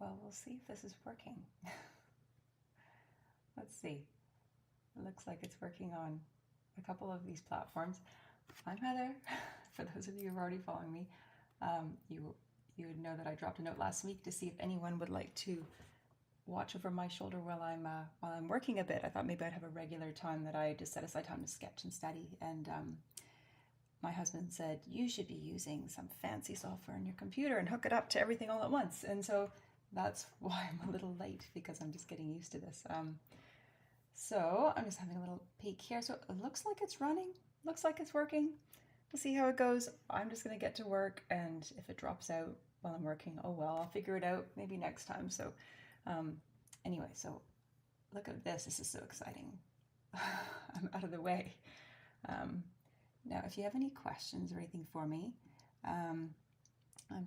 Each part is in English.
Well, we'll see if this is working. Let's see. It looks like it's working on a couple of these platforms. I'm Heather. For those of you who are already following me, you would know that I dropped a note last week to see if anyone would like to watch over my shoulder while I'm working a bit. I thought maybe I'd have a regular time that I just set aside time to sketch and study. And my husband said, you should be using some fancy software on your computer and hook it up to everything all at once. And so that's why I'm a little late, because I'm just getting used to this. So I'm just having a little peek here. So it looks like it's running, looks like it's working. We'll see how it goes. I'm just gonna get to work, and if it drops out while I'm working, oh well, I'll figure it out maybe next time. So anyway, so look at this. This is so exciting. I'm out of the way. Now, if you have any questions or anything for me, I'm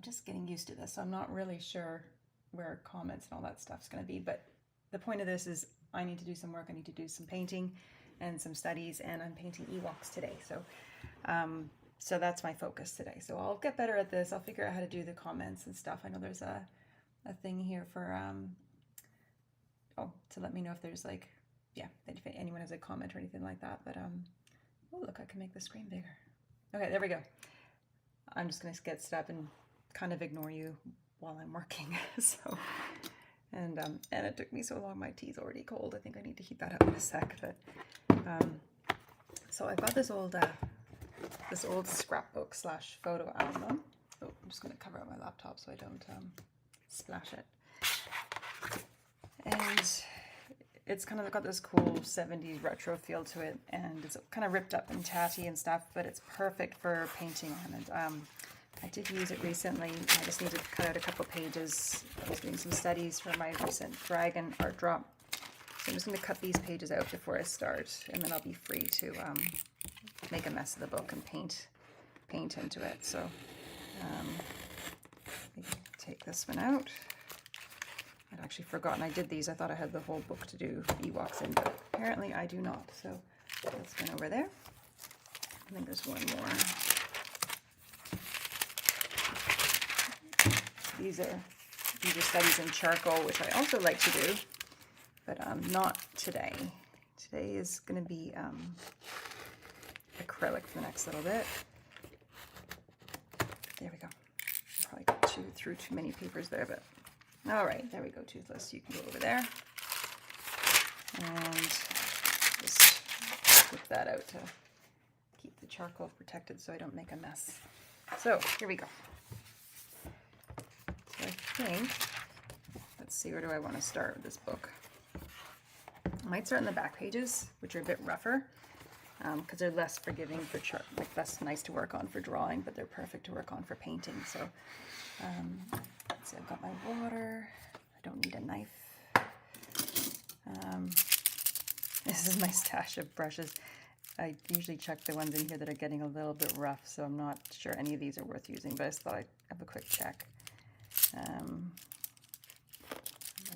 just getting used to this, so I'm not really sure where comments and all that stuff's going to be, but the point of this is I need to do some work. I need to do some painting and some studies, and I'm painting Ewoks today, so so that's my focus today. So I'll get better at this. I'll figure out how to do the comments and stuff. I know there's a thing here for to let me know if there's like, yeah, if anyone has a comment or anything like that. But oh, look, I can make the screen bigger. Okay, there we go. I'm just gonna get set up and kind of ignore you while I'm working. So, and it took me so long. My tea's already cold. I think I need to heat that up in a sec. But so I've got this old scrapbook / photo album. Oh, I'm just gonna cover up my laptop so I don't splash it. And it's kind of got this cool 70s retro feel to it, and it's kind of ripped up and tatty and stuff, but it's perfect for painting on. And I did use it recently. I just needed to cut out a couple pages. I was doing some studies for my recent dragon art drop. So I'm just going to cut these pages out before I start, and then I'll be free to make a mess of the book and paint into it. So maybe take this one out. I'd actually forgotten I did these. I thought I had the whole book to do Ewoks in, but apparently I do not. So that's one over there. I think there's one more. These are studies in charcoal, which I also like to do, but not today. Today is going to be acrylic for the next little bit. There we go. Probably got through too many papers there, but all right, there we go, Toothless. You can go over there and just flip that out to keep the charcoal protected so I don't make a mess. So here we go. So I think, let's see, where do I want to start with this book? I might start in the back pages, which are a bit rougher, because they're less forgiving for less nice to work on for drawing, but they're perfect to work on for painting. So let's see, I've got my water. I don't need a knife. This is my stash of brushes. I usually check the ones in here that are getting a little bit rough, so I'm not sure any of these are worth using, but I just thought I'd have a quick check. Might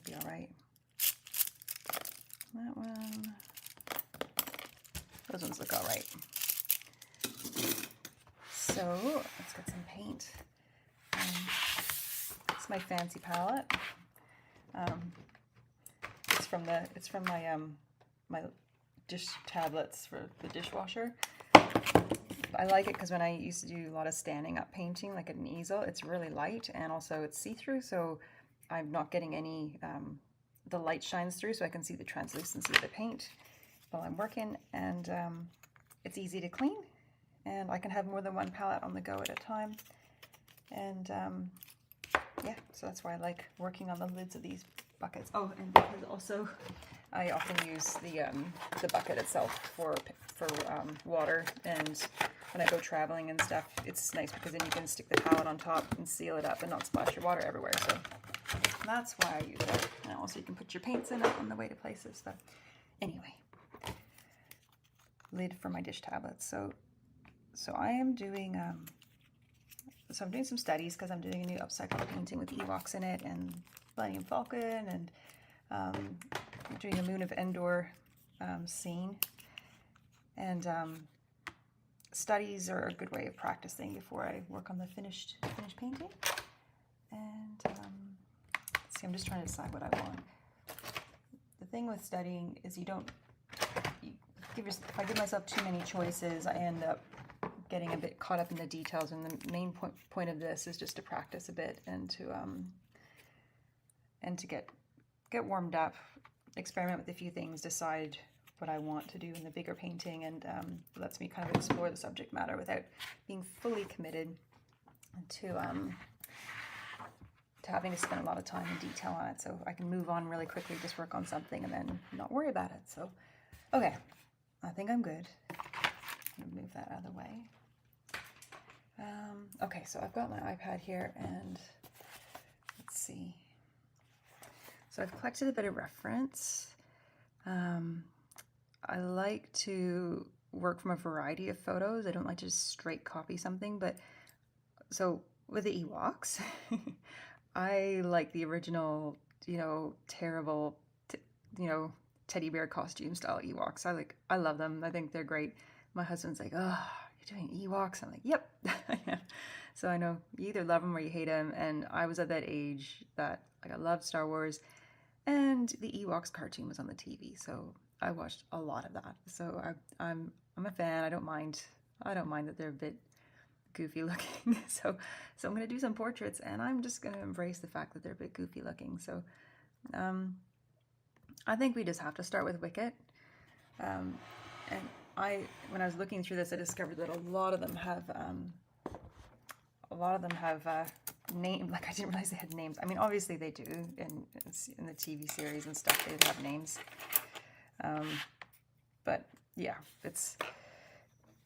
be all right. That one. Those ones look all right. So let's get some paint. It's my fancy palette. It's from my my dish tablets for the dishwasher. I like it because when I used to do a lot of standing up painting, like at an easel, it's really light, and also it's see-through, so I'm not getting any, the light shines through, so I can see the translucency of the paint while I'm working, and it's easy to clean, and I can have more than one palette on the go at a time. And yeah, so that's why I like working on the lids of these buckets. Oh, and because also I often use the bucket itself for water, and when I go traveling and stuff, it's nice because then you can stick the palette on top and seal it up and not splash your water everywhere. So that's why I use it. And also you can put your paints in it on the way to places. So anyway, lid for my dish tablets. So I am doing so I'm doing some studies because I'm doing a new upcycled painting with Ewoks in it, and Millennium Falcon, and I'm doing a Moon of Endor scene. And studies are a good way of practicing before I work on the finished painting. And let's See, I'm just trying to decide what I want. The thing with studying is if I give myself too many choices, I end up getting a bit caught up in the details, and the main point of this is just to practice a bit and to get warmed up, experiment with a few things, decide what I want to do in the bigger painting, and lets me kind of explore the subject matter without being fully committed to having to spend a lot of time and detail on it, so I can move on really quickly, just work on something and then not worry about it. So, okay, I think I'm good. I'm gonna move that out of the way. Okay, so I've got my iPad here, and let's see. So I've collected a bit of reference. I like to work from a variety of photos. I don't like to just straight copy something, but so with the Ewoks, I like the original, terrible, teddy bear costume style Ewoks. I love them. I think they're great. My husband's like, oh, you're doing Ewoks? I'm like, yep. Yeah. So I know you either love them or you hate them. And I was at that age that I loved Star Wars, and the Ewoks cartoon was on the TV. So I watched a lot of that. So I'm a fan. I don't mind that they're a bit goofy looking. So I'm going to do some portraits, and I'm just going to embrace the fact that they're a bit goofy looking. So I think we just have to start with Wicket. And when I was looking through this, I discovered that a lot of them have name. Like, I didn't realize they had names. I mean, obviously they do in the TV series and stuff. They have names. But yeah,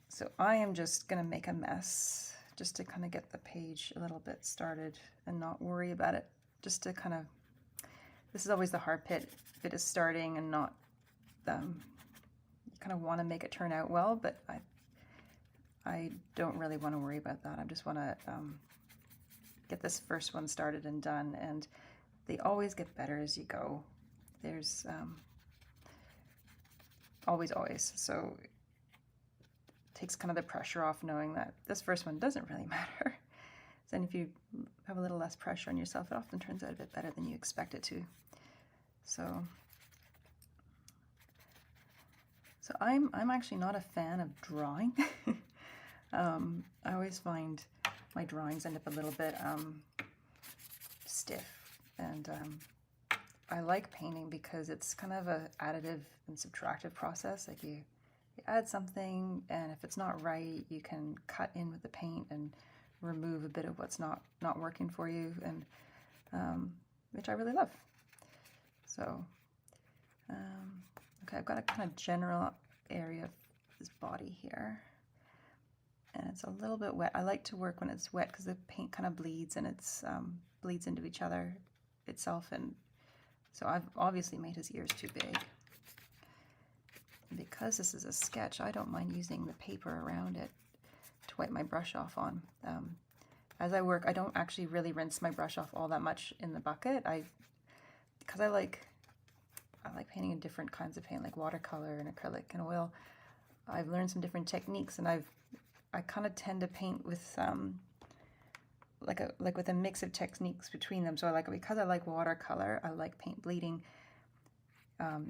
so I am just gonna make a mess just to kind of get the page a little bit started and not worry about it. Just to kind of, this is always the hard bit is starting and not, you kind of want to make it turn out well, but I don't really want to worry about that. I just want to get this first one started and done, and they always get better as you go. There's always. So it takes kind of the pressure off knowing that this first one doesn't really matter. Then if you have a little less pressure on yourself, it often turns out a bit better than you expect it to. So I'm actually not a fan of drawing. I always find my drawings end up a little bit stiff, and I like painting because it's kind of a additive and subtractive process. Like you add something, and if it's not right, you can cut in with the paint and remove a bit of what's not working for you, and which I really love. So okay, I've got a kind of general area of this body here, and it's a little bit wet. I like to work when it's wet because the paint kind of bleeds, and it's bleeds into each other itself, and so I've obviously made his ears too big. And because this is a sketch, I don't mind using the paper around it to wipe my brush off on. As I work, I don't actually really rinse my brush off all that much in the bucket. Because I like painting in different kinds of paint, like watercolor and acrylic and oil. I've learned some different techniques, and I kind of tend to paint with like with a mix of techniques between them. So because I like watercolor, I like paint bleeding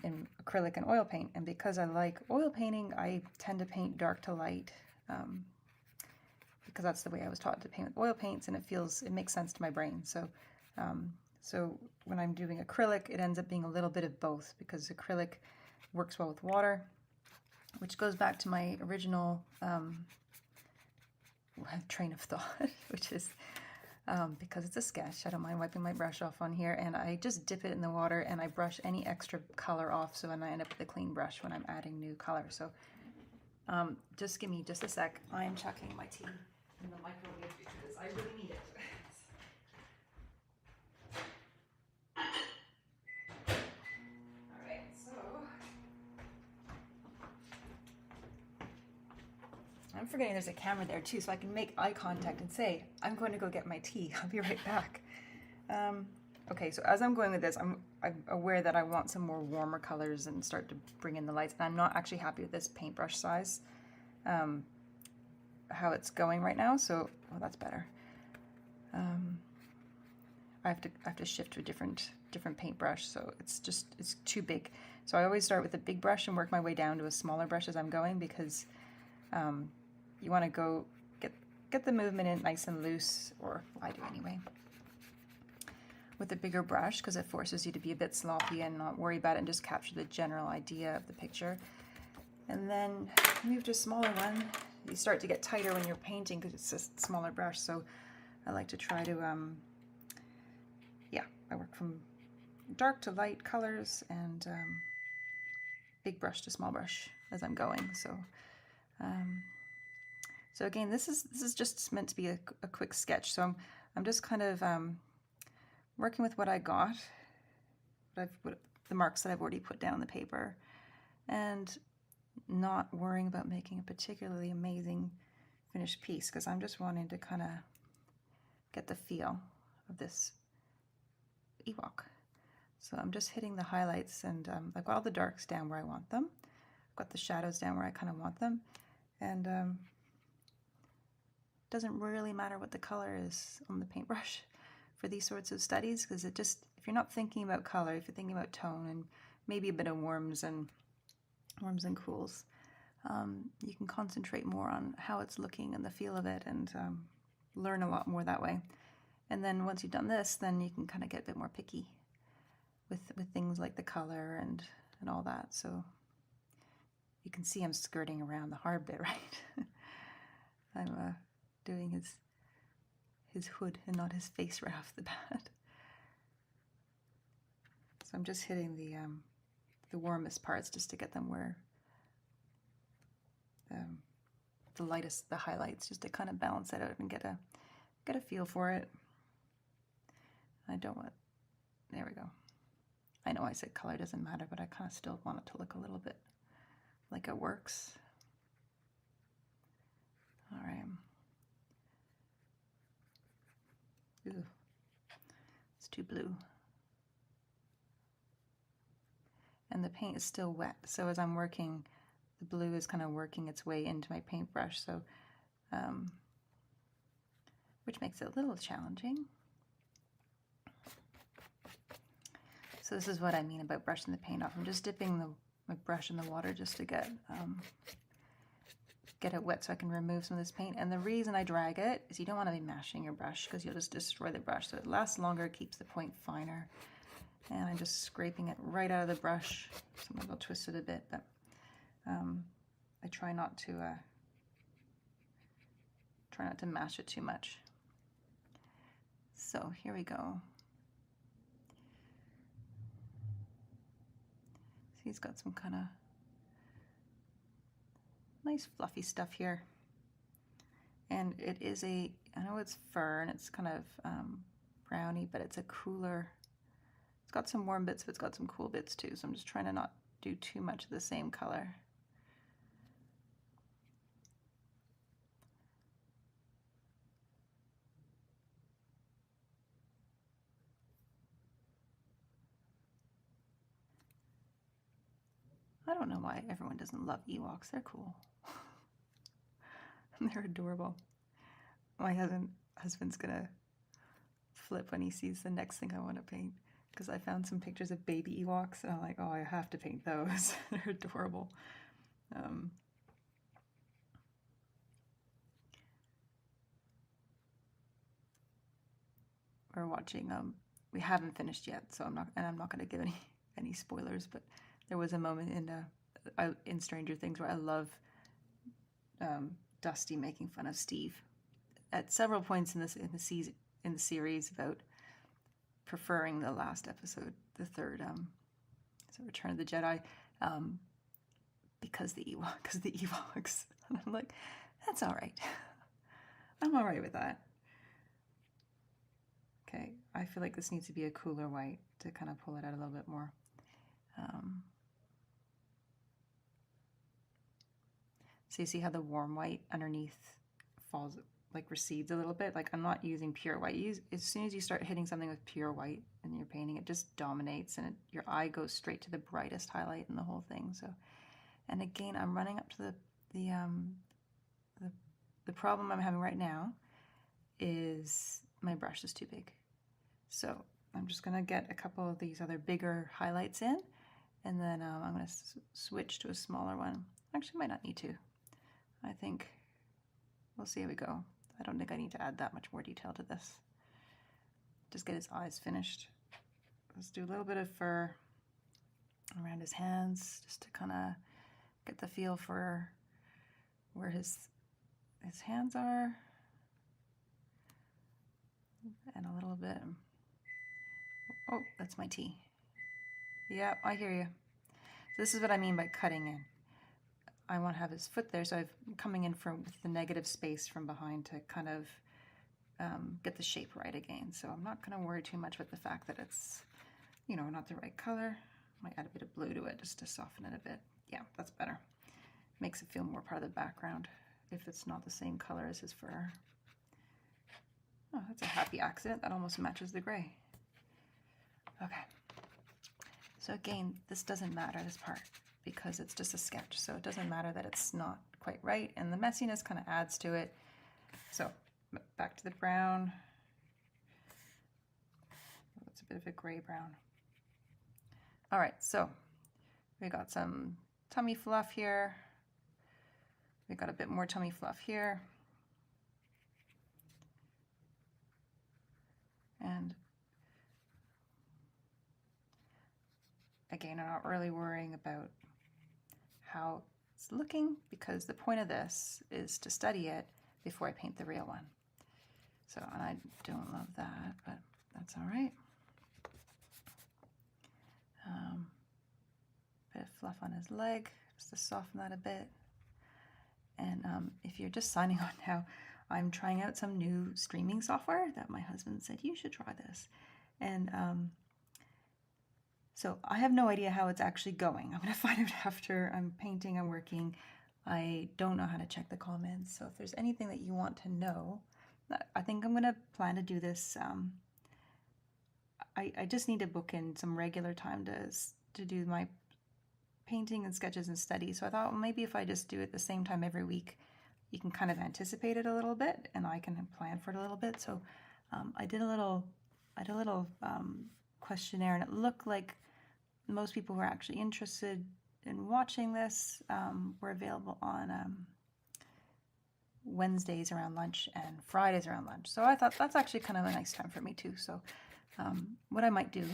in acrylic and oil paint, and because I like oil painting, I tend to paint dark to light, because that's the way I was taught to paint with oil paints, and it makes sense to my brain. So so when I'm doing acrylic, it ends up being a little bit of both, because acrylic works well with water, which goes back to my original train of thought, which is because it's a sketch, I don't mind wiping my brush off on here, and I just dip it in the water and I brush any extra color off, so then I end up with a clean brush when I'm adding new color. So just give me just a sec. I am chucking my tea in the microwave because I really need it. Alright, so I'm forgetting there's a camera there too, so I can make eye contact and say, I'm going to go get my tea. I'll be right back. Okay, so as I'm going with this, I'm aware that I want some more warmer colors and start to bring in the lights. And I'm not actually happy with this paintbrush size, how it's going right now. So, oh, that's better. I have to shift to a different paintbrush, so it's too big. So I always start with a big brush and work my way down to a smaller brush as I'm going, because you want to go get the movement in nice and loose, or I do anyway, with a bigger brush, because it forces you to be a bit sloppy and not worry about it and just capture the general idea of the picture. And then move to a smaller one. You start to get tighter when you're painting because it's a smaller brush, so I like to try to I work from dark to light colors and big brush to small brush as I'm going. So again, this is just meant to be a quick sketch. So I'm just kind of working with what I got, the marks that I've already put down on the paper, and not worrying about making a particularly amazing finished piece, because I'm just wanting to kind of get the feel of this Ewok. So I'm just hitting the highlights, and I've got all the darks down where I want them. I've got the shadows down where I kind of want them, and it doesn't really matter what the color is on the paintbrush for these sorts of studies, because it just, if you're not thinking about color, if you're thinking about tone and maybe a bit of warms and cools, you can concentrate more on how it's looking and the feel of it, and learn a lot more that way. And then once you've done this, then you can kind of get a bit more picky with things like the color and all that. So you can see I'm skirting around the hard bit, right? I'm doing his hood and not his face right off the bat. So I'm just hitting the warmest parts just to get them where the lightest, the highlights, just to kind of balance it out and get a feel for it. I don't want, there we go. I know I said color doesn't matter, but I kind of still want it to look a little bit like it works. All right. Ooh, it's too blue. And the paint is still wet, so as I'm working, the blue is kind of working its way into my paintbrush, so which makes it a little challenging. So this is what I mean about brushing the paint off. I'm just dipping my brush in the water just to get it wet so I can remove some of this paint. And the reason I drag it is you don't want to be mashing your brush, because you'll just destroy the brush. So it lasts longer, keeps the point finer. And I'm just scraping it right out of the brush. Sometimes I'll twist it a bit, but I try not to mash it too much. So here we go. See, he's got some kind of nice fluffy stuff here. And it is I know it's fur and it's kind of browny, but it's a cooler, it's got some warm bits, but it's got some cool bits too. So I'm just trying to not do too much of the same color. I don't know why everyone doesn't love Ewoks. They're cool. They're adorable. My husband's gonna flip when he sees the next thing I want to paint, because I found some pictures of baby Ewoks and I'm like, oh, I have to paint those. They're adorable. We're watching, we haven't finished yet, so I'm not going to give any spoilers, but there was a moment in Stranger Things where I love Dusty making fun of Steve at several points in the series about preferring the last episode, the third, so Return of the Jedi, because the Ewoks. And I'm like, that's all right. I'm all right with that. Okay, I feel like this needs to be a cooler white to kind of pull it out a little bit more. So you see how the warm white underneath falls, like recedes a little bit? Like, I'm not using pure white. As soon as you start hitting something with pure white in your painting, it just dominates, and your eye goes straight to the brightest highlight in the whole thing. So, and again, I'm running up to the problem I'm having right now is my brush is too big. So I'm just gonna get a couple of these other bigger highlights in, and then I'm gonna switch to a smaller one. Actually, might not need to. I think we'll see how we go. I don't think I need to add that much more detail to this. Just get his eyes finished. Let's do a little bit of fur around his hands, just to kind of get the feel for where his hands are, and a little bit. Oh, that's my T. Yeah, I hear you. So this is what I mean by cutting in. I want to have his foot there, so I'm coming in from with the negative space from behind to kind of get the shape right again. So I'm not going to worry too much with the fact that it's, you know, not the right color. Might add a bit of blue to it just to soften it a bit. Yeah, that's better. Makes it feel more part of the background if it's not the same color as his fur. Oh, that's a happy accident. That almost matches the gray. Okay. So again, this doesn't matter, this part, because it's just a sketch. So it doesn't matter that it's not quite right, and the messiness kind of adds to it. So back to the brown. It's a bit of a gray brown. All right, so we got some tummy fluff here. We got a bit more tummy fluff here. And again, I'm not really worrying about how it's looking, because the point of this is to study it before I paint the real one. So, and I don't love that, but that's all right. Bit of fluff on his leg, just to soften that a bit. And if you're just signing on now, I'm trying out some new streaming software that my husband said, you should try this. And so I have no idea how it's actually going. I'm going to find out after I'm painting, I'm working. I don't know how to check the comments. So if there's anything that you want to know, I think I'm going to plan to do this. I just need to book in some regular time to do my painting and sketches and study. So I thought, well, maybe if I just do it the same time every week, you can kind of anticipate it a little bit, and I can plan for it a little bit. So I did a little questionnaire, and it looked like most people who are actually interested in watching this were available on Wednesdays around lunch and Fridays around lunch. So I thought that's actually kind of a nice time for me too. So what I might do,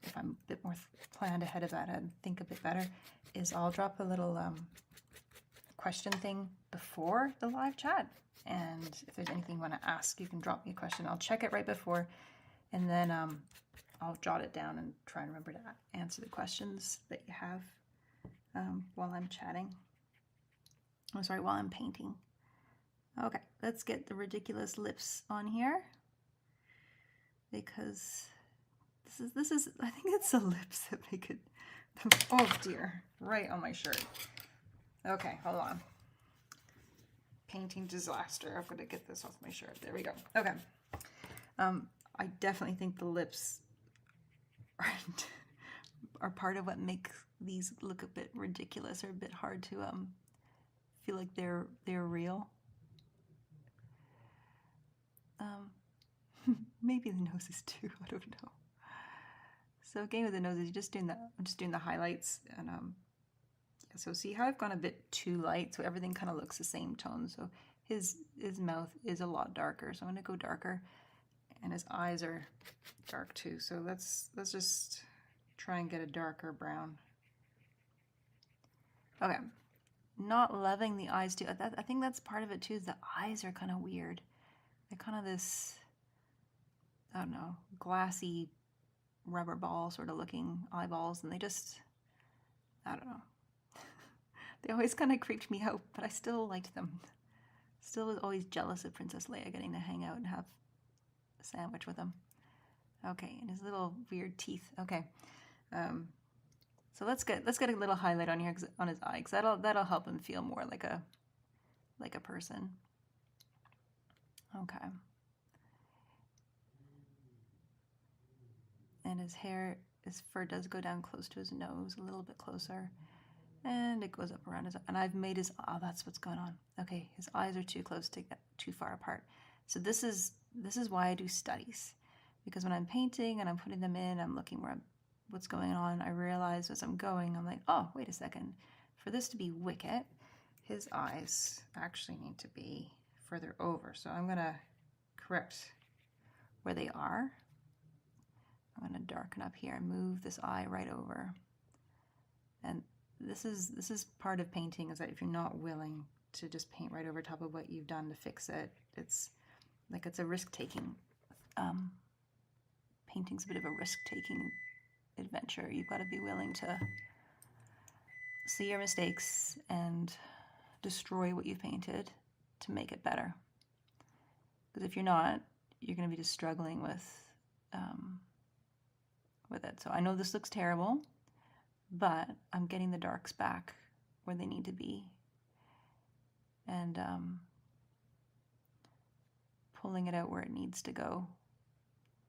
if I'm a bit more planned ahead about it and think a bit better, is I'll drop a little question thing before the live chat. And if there's anything you want to ask, you can drop me a question. I'll check it right before, and then I'll jot it down and try and remember to answer the questions that you have while I'm chatting. I'm sorry, while I'm painting. Okay, let's get the ridiculous lips on here, because this is I think it's the lips that make it. Oh dear, right on my shirt. Okay, hold on. Painting disaster. I've got to get this off my shirt. There we go. Okay. I definitely think the lips are part of what makes these look a bit ridiculous, or a bit hard to feel like they're real. Maybe the noses too. I don't know. So again, with the noses, I'm just doing the highlights, and yeah, so see how I've gone a bit too light, so everything kind of looks the same tone. So his mouth is a lot darker, so I'm going to go darker, and his eyes are dark too. So let's just try and get a darker brown. Okay, not loving the eyes too. I think that's part of it too. Is the eyes are kind of weird. They're kind of this, I don't know, glassy rubber ball sort of looking eyeballs, and they just, I don't know. They always kind of creeped me out, but I still liked them. Still was always jealous of Princess Leia getting to hang out and have a sandwich with him. Okay, and his little weird teeth. Okay, so let's get a little highlight on here on his eye, because that'll help him feel more like a person. Okay. And his fur does go down close to his nose, a little bit closer. And it goes up around his, and I've made his, oh, that's what's going on. Okay, his eyes are too close to get too far apart. So this is why I do studies, because when I'm painting and I'm putting them in, I'm looking what's going on. I realize as I'm going, I'm like, oh, wait a second. For this to be Wicket, his eyes actually need to be further over. So I'm gonna correct where they are. I'm gonna darken up here and move this eye right over. And this is part of painting, is that if you're not willing to just paint right over top of what you've done to fix it, it's a risk-taking. Painting's a bit of a risk-taking adventure. You've got to be willing to see your mistakes and destroy what you've painted to make it better. Because if you're not, you're going to be just struggling with it. So I know this looks terrible, but I'm getting the darks back where they need to be, and pulling it out where it needs to go,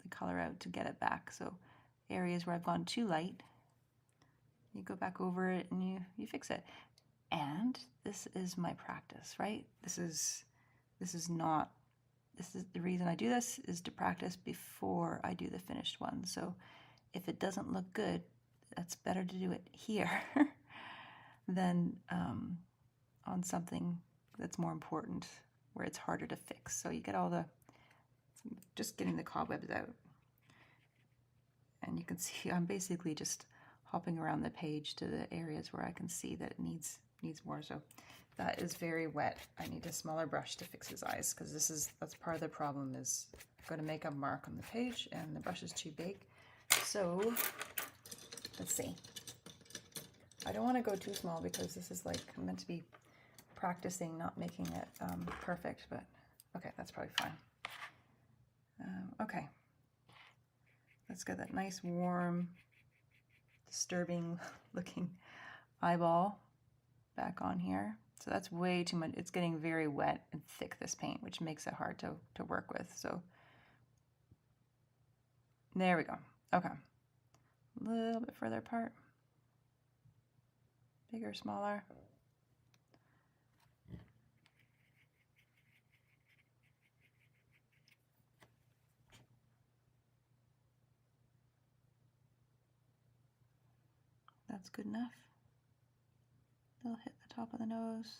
the color out to get it back. So areas where I've gone too light, you go back over it and you fix it. And this is my practice, right? This is the reason I do this, is to practice before I do the finished one. So if it doesn't look good, that's better to do it here than on something that's more important, where it's harder to fix. So you get just getting the cobwebs out. And you can see I'm basically just hopping around the page to the areas where I can see that it needs more. So that is very wet. I need a smaller brush to fix his eyes, because that's part of the problem, is I'm going to make a mark on the page and the brush is too big. So let's see. I don't want to go too small, because this is like meant to be practicing, not making it perfect, but okay, that's probably fine. Okay, let's get that nice, warm, disturbing looking eyeball back on here. So that's way too much. It's getting very wet and thick, this paint, which makes it hard to work with. So there we go. Okay, a little bit further apart. Bigger, smaller. That's good enough. They'll hit the top of the nose.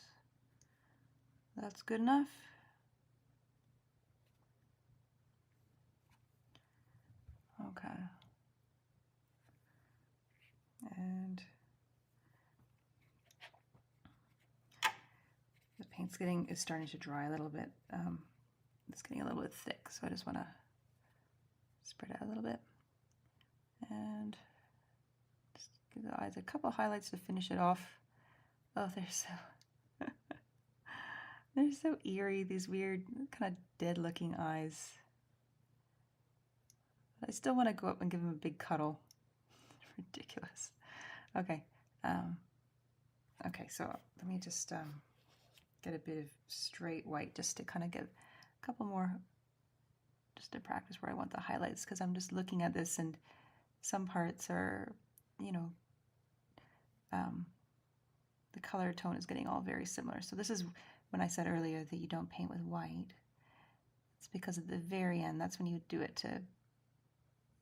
That's good enough. Okay. And the paint's is starting to dry a little bit. It's getting a little bit thick, so I just want to spread it out a little bit. And just give the eyes a couple highlights to finish it off. Oh, they're so eerie, these weird, kind of dead-looking eyes. I still want to go up and give him a big cuddle. Ridiculous. Okay. Okay, so let me just get a bit of straight white, just to kind of give a couple more, just to practice where I want the highlights, because I'm just looking at this and some parts are, the color tone is getting all very similar. So this is when I said earlier that you don't paint with white. It's because at the very end, that's when you do it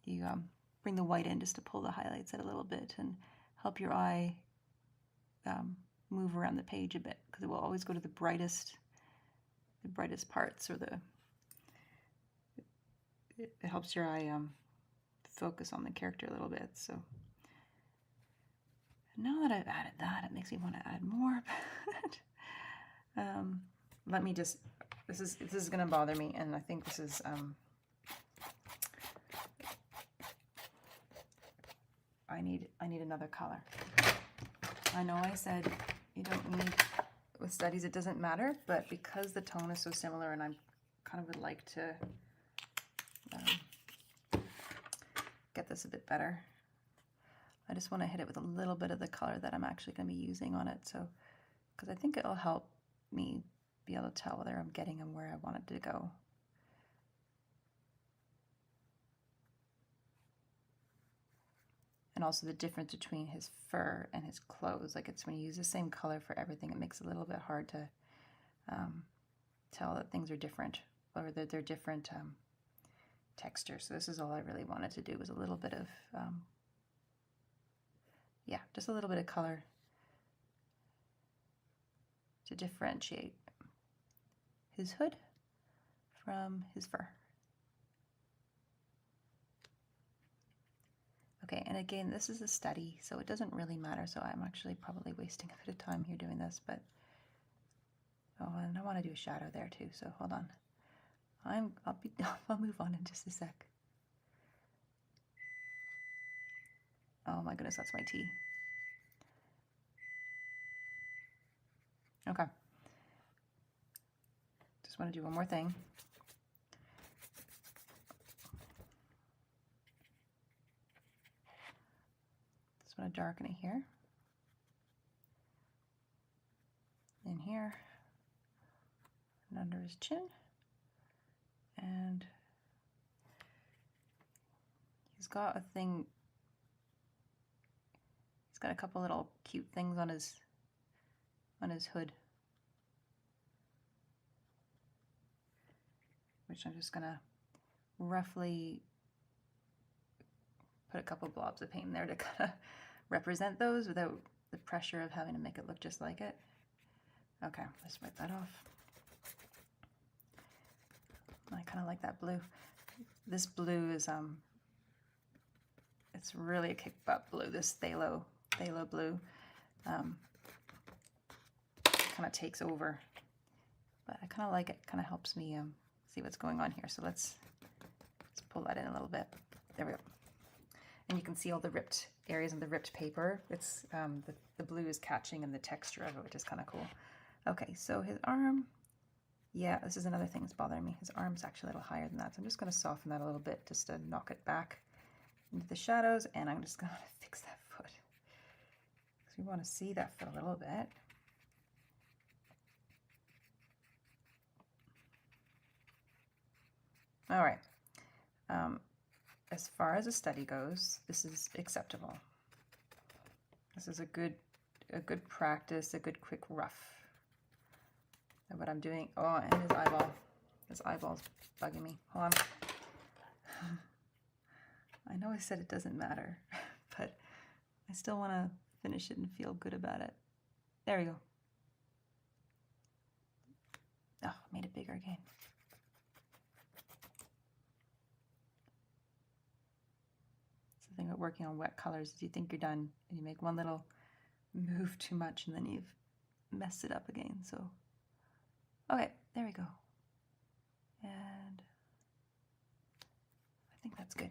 you bring the white in just to pull the highlights out a little bit and help your eye move around the page a bit, because it will always go to the brightest parts, or it helps your eye focus on the character a little bit. So now that I've added that, it makes me want to add more. But let me just, this is going to bother me, and I think this is I need another color. I know I said you don't need, with studies it doesn't matter, but because the tone is so similar, and I kind of would like to get this a bit better, I just want to hit it with a little bit of the color that I'm actually going to be using on it. So, because I think it'll help me be able to tell whether I'm getting them where I want it to go. And also the difference between his fur and his clothes. Like, it's when you use the same color for everything, it makes it a little bit hard to tell that things are different, or that they're different texture. So this is all I really wanted to do, was a little bit of, yeah, just a little bit of color to differentiate his hood from his fur. Okay, and again, this is a study, so it doesn't really matter. So I'm actually probably wasting a bit of time here doing this, but oh, and I want to do a shadow there too. So hold on, I'll move on in just a sec. Oh my goodness, that's my tea. Okay, just want to do one more thing. Just want to darken it here, in here, and under his chin, and he's got a thing. He's got a couple little cute things on his hood, which I'm just gonna roughly put a couple blobs of paint in there to kind of represent those without the pressure of having to make it look just like it. Okay, let's wipe that off. I kind of like that blue. This blue is it's really a kick butt blue. This phthalo blue kind of takes over, but I kind of like it. Kind of helps me see what's going on here. So let's pull that in a little bit. There we go. And you can see all the ripped areas of the ripped paper. It's the blue is catching in the texture of it, which is kind of cool. Okay, so his arm, yeah, this is another thing that's bothering me. His arm's actually a little higher than that, so I'm just going to soften that a little bit just to knock it back into the shadows, and I'm just going to fix that foot because we want to see that foot a little bit. All right. As far as a study goes, this is acceptable. This is a good practice, a good quick rough of what I'm doing. Oh, and his eyeball. His eyeball's bugging me. Hold on. I know I said it doesn't matter, but I still want to finish it and feel good about it. There we go. Oh, made it bigger again. The thing about working on wet colors is you think you're done and you make one little move too much and then you've messed it up again. So, okay, there we go. And I think that's good.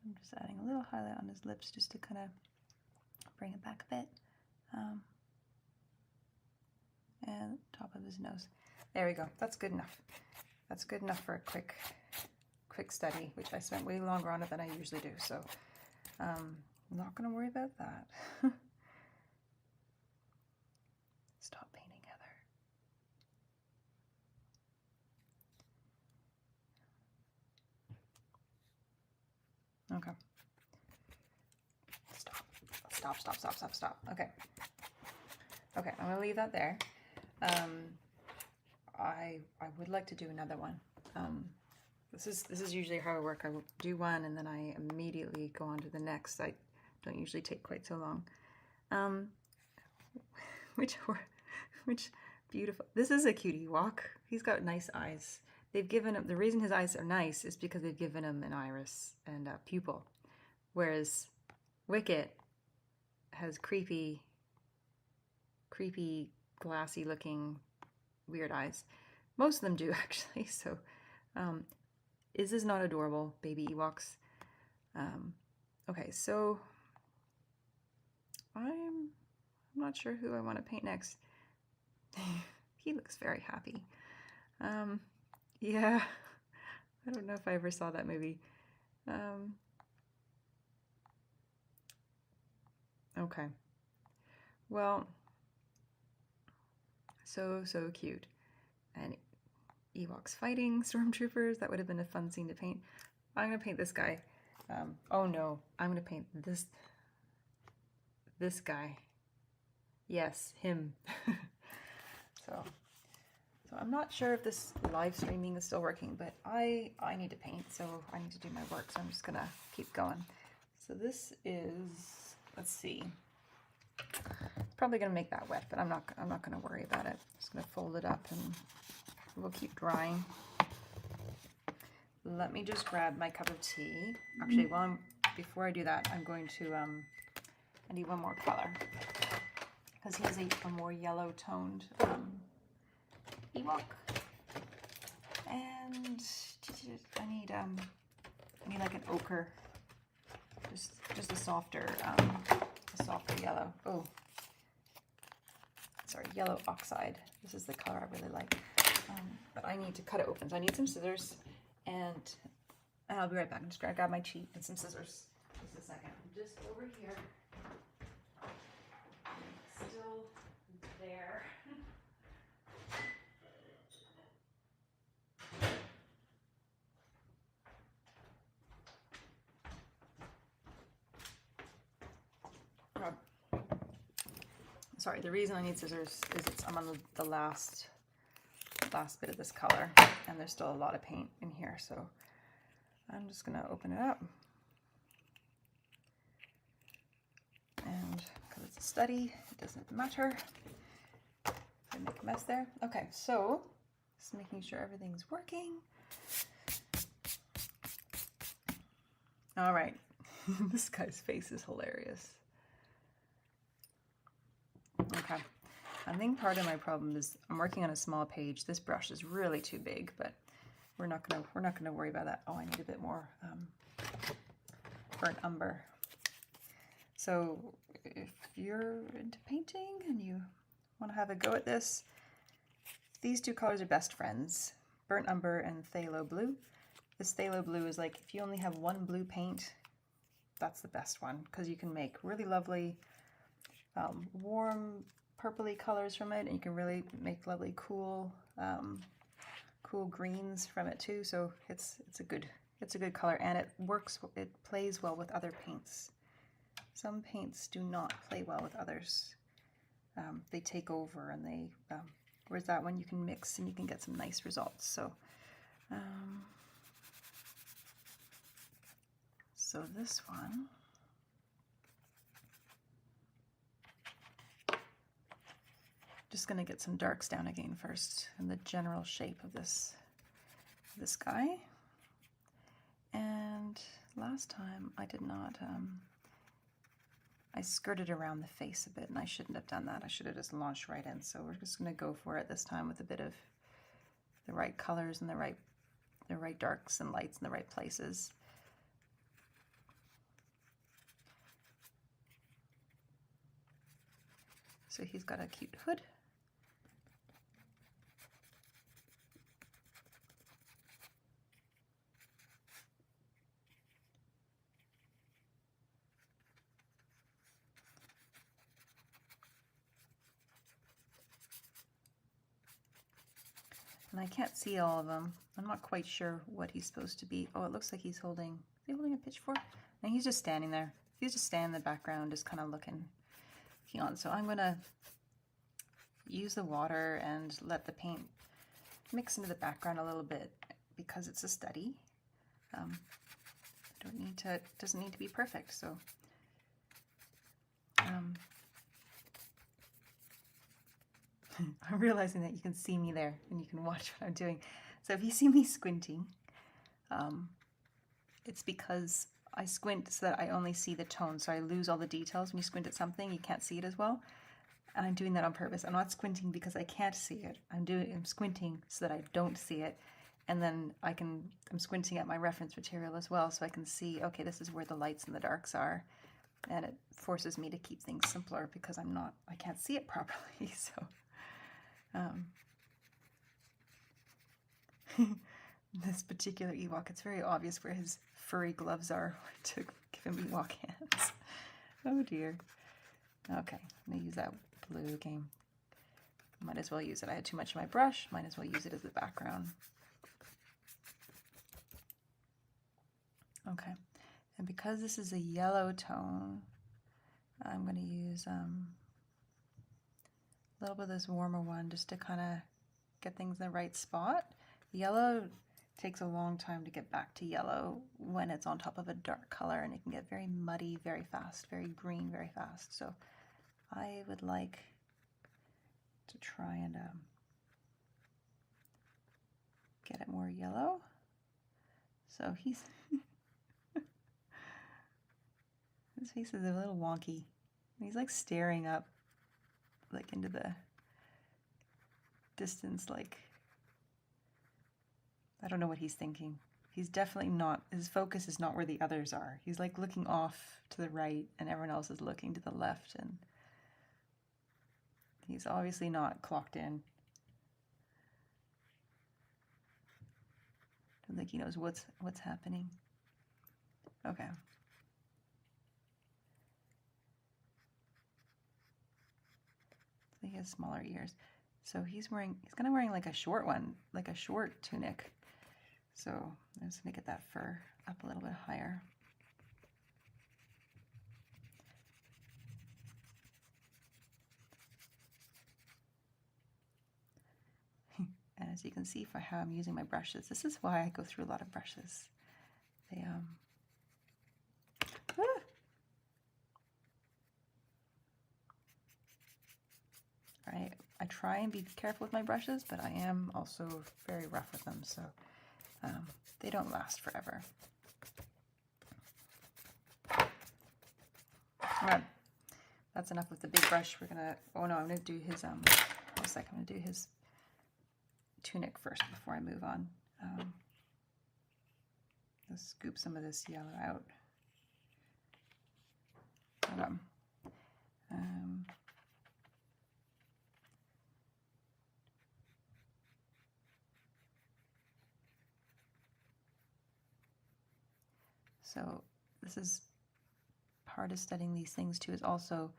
I'm just adding a little highlight on his lips just to kind of bring it back a bit. And top of his nose. There we go. That's good enough. That's good enough for a quick study, which I spent way longer on it than I usually do. So I'm not going to worry about that. Stop painting, Heather. Okay. Stop. Okay. Okay, I'm gonna leave that there. I would like to do another one. This is usually how I work. I will do one and then I immediately go on to the next. I don't usually take quite so long. Which beautiful. This is a cutie walk. He's got nice eyes. They've given him, the reason his eyes are nice is because they've given him an iris and a pupil, whereas Wicket has creepy, glassy looking weird eyes. Most of them do actually. So is this not adorable, baby Ewoks? Okay, so I'm not sure who I want to paint next. He looks very happy. Yeah, I don't know if I ever saw that movie. Okay, well, so cute, and Ewoks fighting stormtroopers. That would have been a fun scene to paint. I'm going to paint this guy. Oh no, I'm going to paint this guy. Yes, him. So I'm not sure if this live streaming is still working, but I need to paint, so I need to do my work, so I'm just gonna keep going. So this is, let's see, probably gonna make that wet, but I'm not gonna worry about it. I'm just gonna fold it up and we'll keep drying. Let me just grab my cup of tea. Actually, before I do that, I'm going to I need one more color because he has a more yellow toned Ewok, and I need like an ochre, just a softer yellow. Oh, sorry, yellow oxide. This is the color I really like. But I need to cut it open. So I need some scissors, and I'll be right back. I'm just gonna grab my cheat and some scissors. Just a second. I'm just over here. Still there. Sorry, the reason I need scissors is I'm on the last bit of this color, and there's still a lot of paint in here, so I'm just gonna open it up. And because it's a study, it doesn't matter if I make a mess there. Okay, so just making sure everything's working. All right, this guy's face is hilarious. Okay, I think part of my problem is I'm working on a small page. This brush is really too big, but we're not gonna worry about that. Oh, I need a bit more burnt umber. So if you're into painting and you want to have a go at this, these two colors are best friends: burnt umber and phthalo blue. This phthalo blue is like, if you only have one blue paint, that's the best one, because you can make really lovely warm purpley colors from it, and you can really make lovely cool greens from it too. So it's a good color, and it plays well with other paints. Some paints do not play well with others. They take over, and they whereas that one you can mix and you can get some nice results. So this one, just going to get some darks down again first in the general shape of this guy. And last time I did not, I skirted around the face a bit, and I shouldn't have done that. I should have just launched right in. So we're just going to go for it this time with a bit of the right colors and the right darks and lights in the right places. So he's got a cute hood. And I can't see all of them. I'm not quite sure what he's supposed to be. Oh, it looks like he's holding, is he holding a pitchfork? No, he's just standing there. He's just standing in the background, just kind of looking on. So I'm gonna use the water and let the paint mix into the background a little bit, because it's a study. It doesn't need to be perfect. So I'm realizing that you can see me there and you can watch what I'm doing. So if you see me squinting, it's because I squint so that I only see the tone. So I lose all the details. When you squint at something, you can't see it as well. And I'm doing that on purpose. I'm not squinting because I can't see it. I'm squinting so that I don't see it. And then I'm squinting at my reference material as well, so I can see, okay, this is where the lights and the darks are. And it forces me to keep things simpler because I can't see it properly. So this particular Ewok, it's very obvious where his furry gloves are to give him Ewok hands. Oh dear. Okay, I'm gonna use that blue again. Might as well use it. I had too much of my brush, might as well use it as the background. Okay, and because this is a yellow tone, I'm going to use a little bit of this warmer one just to kind of get things in the right spot. Yellow takes a long time to get back to yellow when it's on top of a dark color, and it can get very muddy very fast, very green very fast. So I would like to try and get it more yellow. So he's his face is a little wonky. He's like staring up like into the distance, like I don't know what he's thinking. He's definitely not, his focus is not where the others are. He's like looking off to the right and everyone else is looking to the left, and he's obviously not clocked in. I don't think he knows what's happening. Okay. So he has smaller ears. So he's kind of wearing like a short one, like a short tunic. So I'm just gonna get that fur up a little bit higher. And as you can see by how I'm using my brushes, this is why I go through a lot of brushes. They I try and be careful with my brushes, but I am also very rough with them, so they don't last forever. Alright, that's enough with the big brush. We're gonna, oh no, I'm gonna do his, I'm gonna do his tunic first before I move on. Let's scoop some of this yellow out. So this is part of studying these things too, is also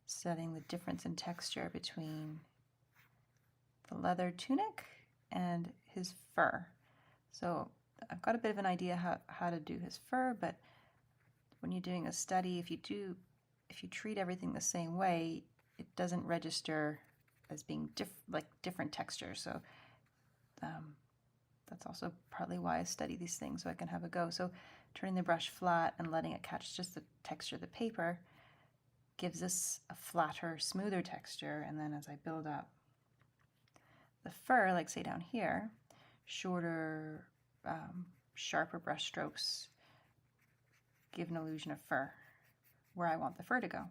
studying the difference in texture between the leather tunic and his fur. So I've got a bit of an idea how to do his fur, but when you're doing a study, if you treat everything the same way, it doesn't register as being different textures. So that's also partly why I study these things, so I can have a go. So turning the brush flat and letting it catch just the texture of the paper gives us a flatter, smoother texture, and then as I build up the fur, like say down here, shorter, sharper brush strokes give an illusion of fur where I want the fur to go. I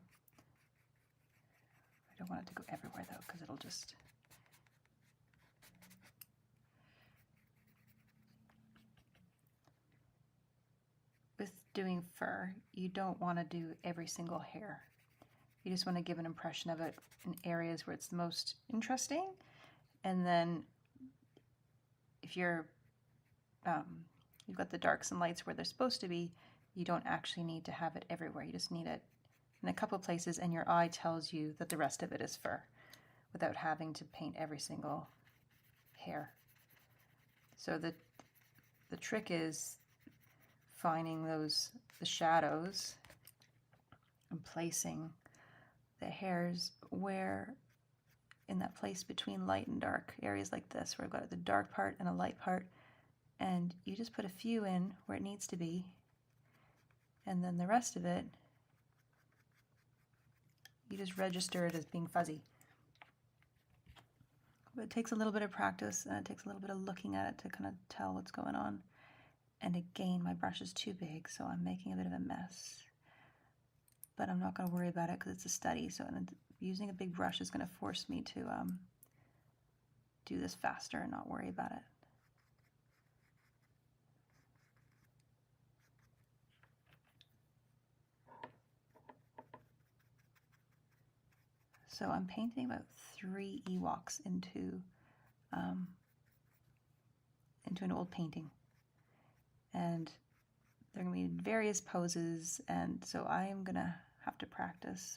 don't want it to go everywhere though, because it'll just... With doing fur, you don't want to do every single hair. You just want to give an impression of it in areas where it's the most interesting, and then if you've got the darks and lights where they're supposed to be, you don't actually need to have it everywhere. You just need it in a couple of places, and your eye tells you that the rest of it is fur without having to paint every single hair. So the trick is finding the shadows and placing the hairs where in that place between light and dark, areas like this where I've got the dark part and a light part, and you just put a few in where it needs to be, and then the rest of it you just register it as being fuzzy. But it takes a little bit of practice, and it takes a little bit of looking at it to kind of tell what's going on. And again, my brush is too big, so I'm making a bit of a mess. But I'm not going to worry about it because it's a study, so using a big brush is going to force me to do this faster and not worry about it. So I'm painting about 3 Ewoks into an old painting. And they're going to be in various poses, and so I am going to have to practice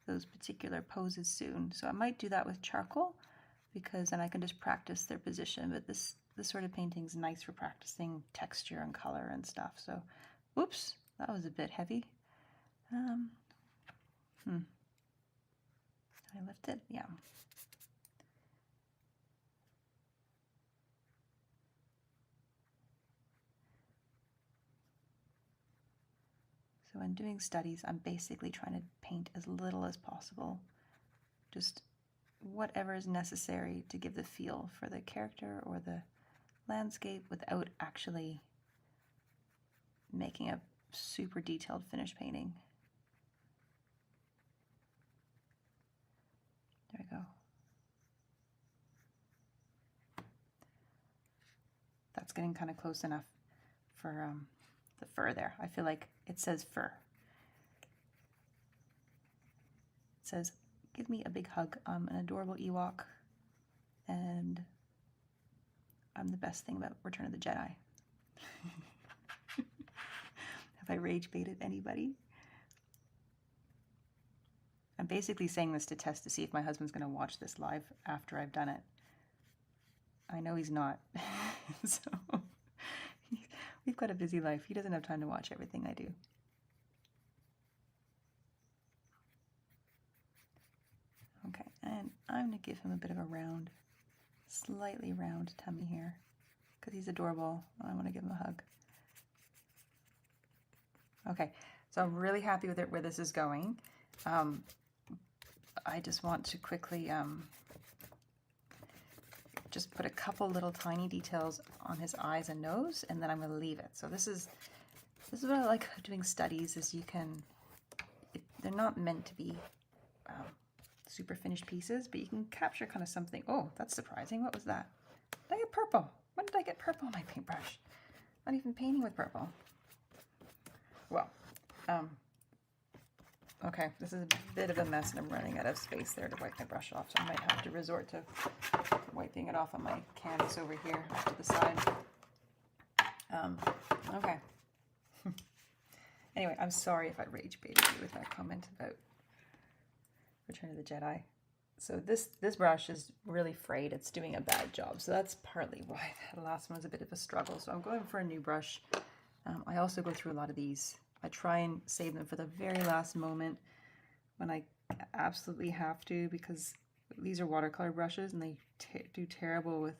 those particular poses soon. So I might do that with charcoal, because then I can just practice their position. But this sort of painting is nice for practicing texture and color and stuff. So, oops, that was a bit heavy. Did I lift it? Yeah. So when doing studies, I'm basically trying to paint as little as possible, just whatever is necessary to give the feel for the character or the landscape without actually making a super detailed finished painting. There we go. That's getting kind of close enough for the fur there. I feel like it says fur. It says, give me a big hug. I'm an adorable Ewok, and I'm the best thing about Return of the Jedi. Have I rage baited anybody? I'm basically saying this to test to see if my husband's going to watch this live after I've done it. I know he's not. So we've got a busy life. He doesn't have time to watch everything I do. Okay, and I'm going to give him a bit of a round, slightly round tummy here, because he's adorable. I want to give him a hug. Okay, so I'm really happy with it where this is going. I just want to quickly just put a couple little tiny details on his eyes and nose, and then I'm going to leave it. So this is what I like doing studies, is you can, they're not meant to be super finished pieces, but you can capture kind of something. Oh, that's surprising. What was that? Did I get purple? When did I get purple on my paintbrush? Not even painting with purple. Well, okay, this is a bit of a mess, and I'm running out of space there to wipe my brush off, so I might have to resort to wiping it off on my canvas over here to the side. Okay. Anyway, I'm sorry if I rage baited you with that comment about Return of the Jedi. So this brush is really frayed. It's doing a bad job. So that's partly why the last one was a bit of a struggle. So I'm going for a new brush. I also go through a lot of these. I try and save them for the very last moment when I absolutely have to, because these are watercolor brushes and they do terrible with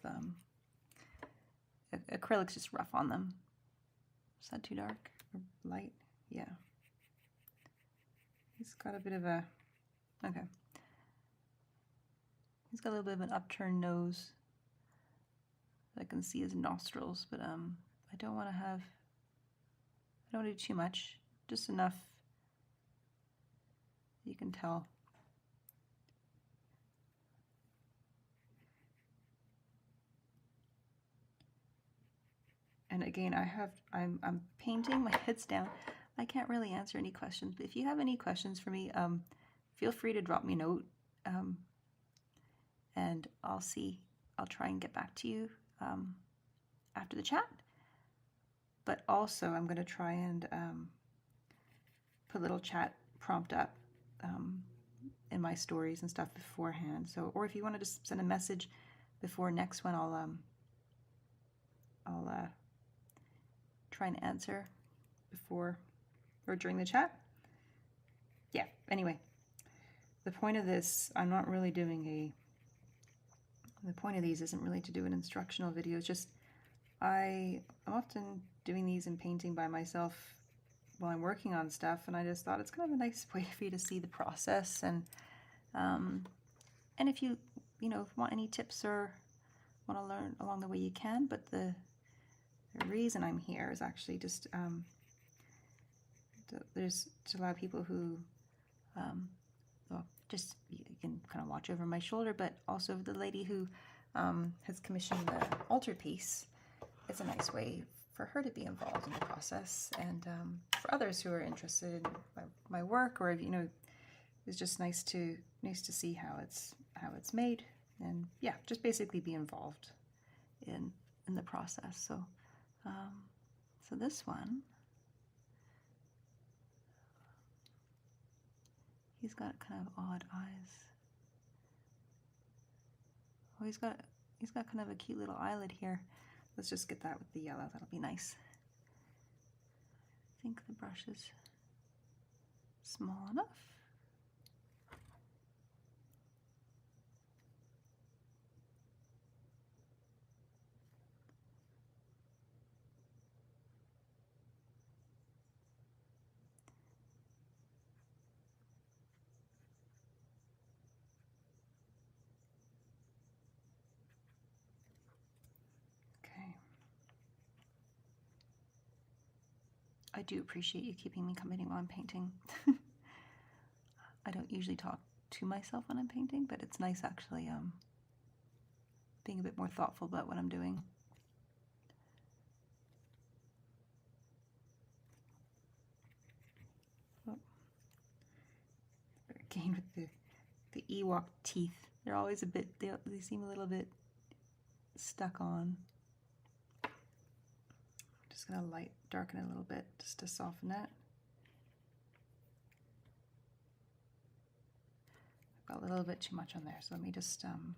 acrylic's just rough on them. Is that too dark or light? Yeah. He's got a bit of a, okay. He's got a little bit of an upturned nose. I can see his nostrils, but I don't want to have, I don't want to do too much, just enough you can tell. And again, I'm painting, my head's down. I can't really answer any questions, but if you have any questions for me, feel free to drop me a note, and I'll try and get back to you after the chat. But also, I'm going to try and put a little chat prompt up in my stories and stuff beforehand. So, or if you want to just send a message before next one, I'll try and answer before or during the chat. Yeah, anyway, the point of this, I'm not really doing the point of these isn't really to do an instructional video. It's just, I'm often doing these in painting by myself while I'm working on stuff, and I just thought it's kind of a nice way for you to see the process, and if you want any tips or want to learn along the way, you can. But the reason I'm here is actually just there's a lot of people who well, just you can kind of watch over my shoulder, but also the lady who has commissioned the altarpiece. It's a nice way for her to be involved in the process, and for others who are interested in my work, or it's just nice to see how it's made, and yeah, just basically be involved in the process. So so this one, He's got kind of odd eyes. Oh, he's got kind of a cute little eyelid here. Let's just get that with the yellow. That'll be nice. I think the brush is small enough. I do appreciate you keeping me company while I'm painting. I don't usually talk to myself when I'm painting, but it's nice actually being a bit more thoughtful about what I'm doing. Oh. Again with the Ewok teeth, they're always a bit, they seem a little bit stuck on. Just gonna darken it a little bit just to soften it. I've got a little bit too much on there, so let me just gonna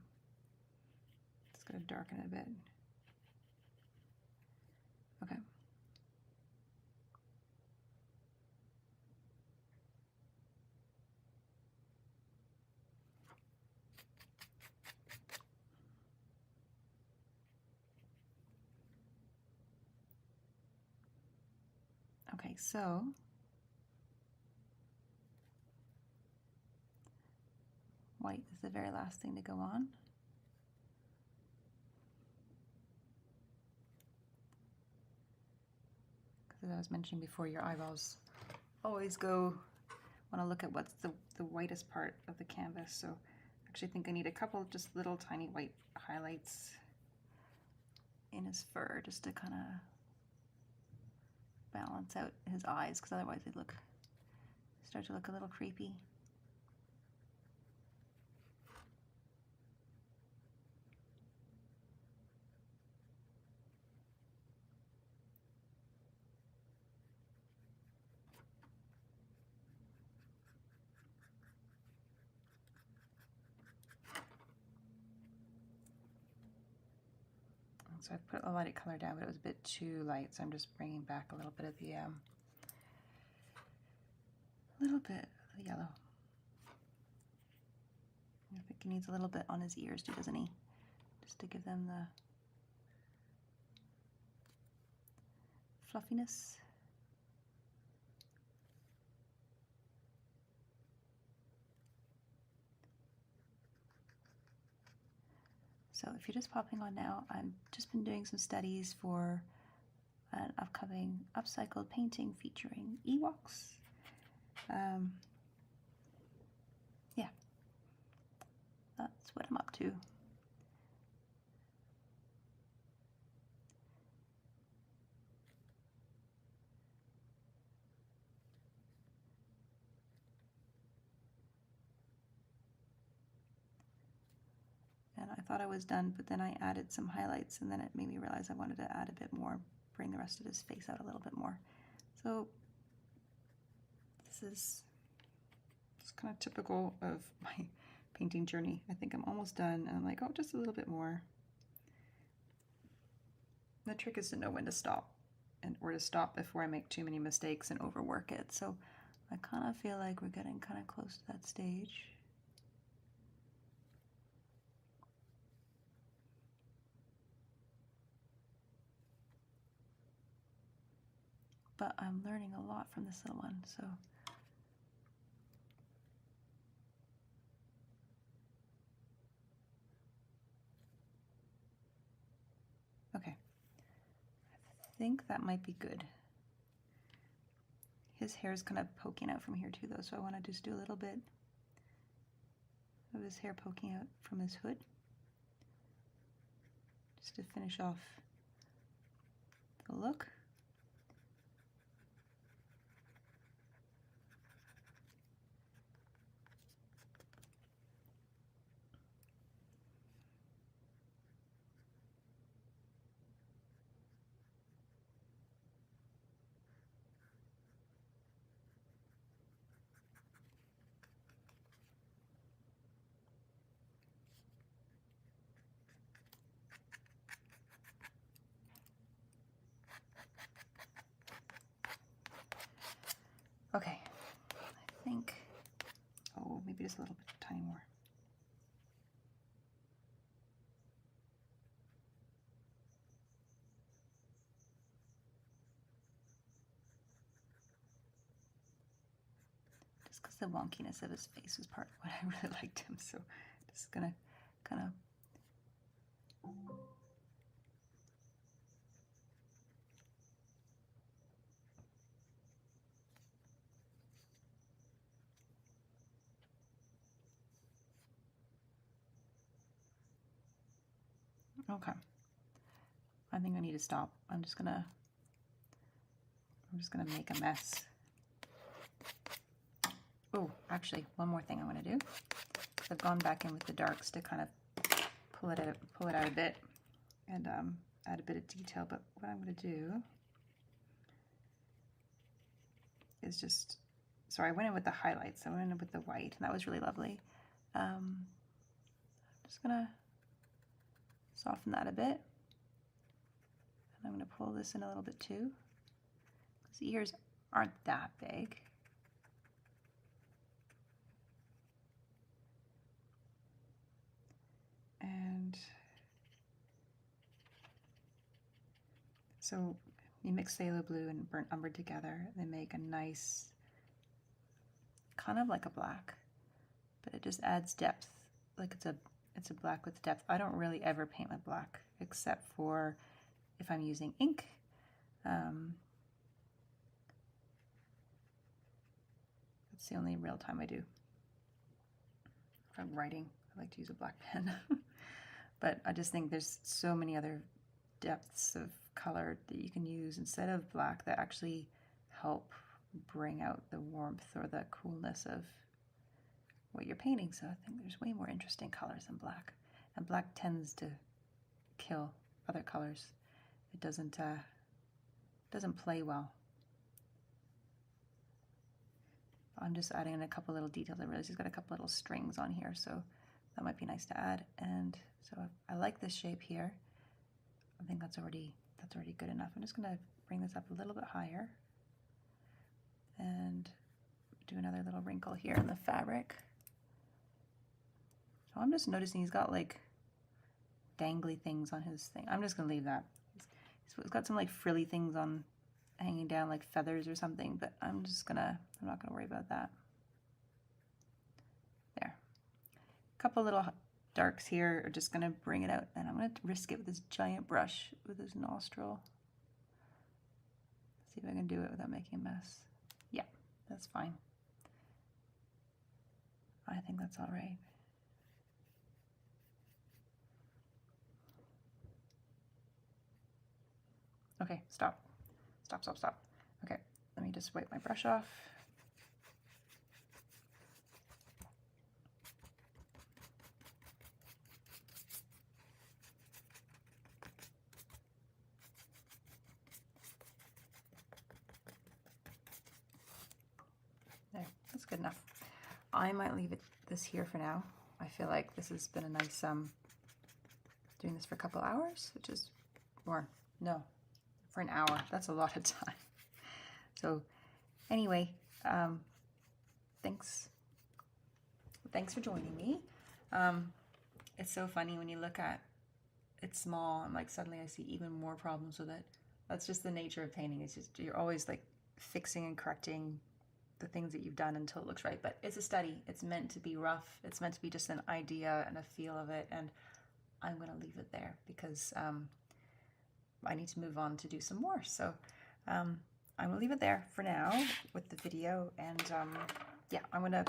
darken it a bit. Okay. Okay, so white is the very last thing to go on. Because as I was mentioning before, your eyeballs always want to look at what's the whitest part of the canvas. So I actually think I need a couple of just little tiny white highlights in his fur just to kind of balance out his eyes, because otherwise they start to look a little creepy. So I put a light color down, but it was a bit too light, so I'm just bringing back a little bit of the yellow. I think he needs a little bit on his ears too, doesn't he? Just to give them the fluffiness. So if you're just popping on now, I've just been doing some studies for an upcoming upcycled painting featuring Ewoks. Yeah, that's what I'm up to. And I thought I was done, but then I added some highlights, and then it made me realize I wanted to add a bit more, bring the rest of his face out a little bit more. So this is just kind of typical of my painting journey. I think I'm almost done, and I'm like, oh, just a little bit more. The trick is to know when to stop, or to stop before I make too many mistakes and overwork it. So I kind of feel like we're getting kind of close to that stage. But I'm learning a lot from this little one, so. Okay, I think that might be good. His hair is kind of poking out from here too though, so I want to just do a little bit of his hair poking out from his hood, just to finish off the look. Okay, I think, oh, maybe just a little bit, tiny more. Just because the wonkiness of his face was part of what I really liked him, so just gonna kind of. Okay. I think I need to stop. I'm just gonna make a mess. Oh, actually, one more thing I want to do. I've gone back in with the darks to kind of pull it out a bit and add a bit of detail. But what I'm going to do is just, sorry, I went in with the highlights. I went in with the white, and that was really lovely. I'm just going to soften that a bit. And I'm going to pull this in a little bit too. His ears aren't that big. And so you mix phthalo blue and burnt umber together. They make a nice, kind of like a black, but it just adds depth. Like it's a black with depth. I don't really ever paint with black except for if I'm using ink. That's the only real time I do. If I'm writing, I like to use a black pen. But I just think there's so many other depths of color that you can use instead of black that actually help bring out the warmth or the coolness of what you're painting. So I think there's way more interesting colors than black. And black tends to kill other colors. It doesn't play well. I'm just adding in a couple little details. I realize he's got a couple little strings on here, so that might be nice to add. And so I like this shape here. I think that's already good enough. I'm just going to bring this up a little bit higher and do another little wrinkle here in the fabric. So I'm just noticing he's got like dangly things on his thing. I'm just going to leave that. He's got some like frilly things on hanging down like feathers or something, but I'm not gonna worry about that. There. A couple little darks here are just gonna bring it out, and I'm gonna risk it with this giant brush with this nostril. See if I can do it without making a mess. Yeah, that's fine. I think that's all right. Okay, stop. Stop. Okay, let me just wipe my brush off. There, that's good enough. I might leave this here for now. I feel like this has been a nice, doing this for a couple hours, which is, or no, for an hour. That's a lot of time. So anyway, thanks for joining me. It's so funny when you look at it small and like suddenly I see even more problems with it. That's just the nature of painting. It's just, you're always like fixing and correcting the things that you've done until it looks right. But it's a study. It's meant to be rough. It's meant to be just an idea and a feel of it. And I'm going to leave it there because I need to move on to do some more. So I'm going to leave it there for now with the video. And yeah, I'm going to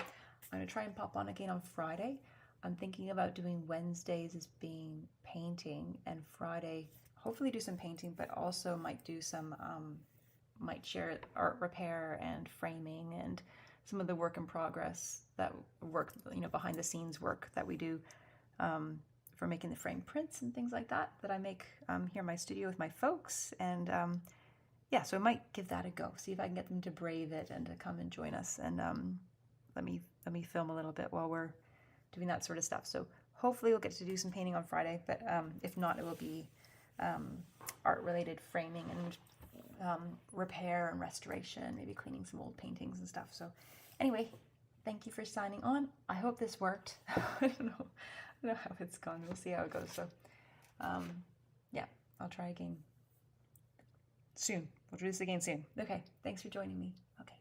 try and pop on again on Friday. I'm thinking about doing Wednesdays as being painting and Friday, hopefully do some painting, but also might do some, might share art repair and framing and some of the work in progress, that work, you know, behind the scenes work that we do for making the frame prints and things like that, that I make here in my studio with my folks. And yeah, so I might give that a go, see if I can get them to brave it and to come and join us and let me film a little bit while we're doing that sort of stuff. So hopefully we'll get to do some painting on Friday, but if not, it will be art-related framing and repair and restoration, maybe cleaning some old paintings and stuff. So anyway, thank you for signing on. I hope this worked. I don't know how it's gone. We'll see how it goes. So yeah, I'll try again soon. We'll do this again soon. Okay, thanks for joining me. Okay.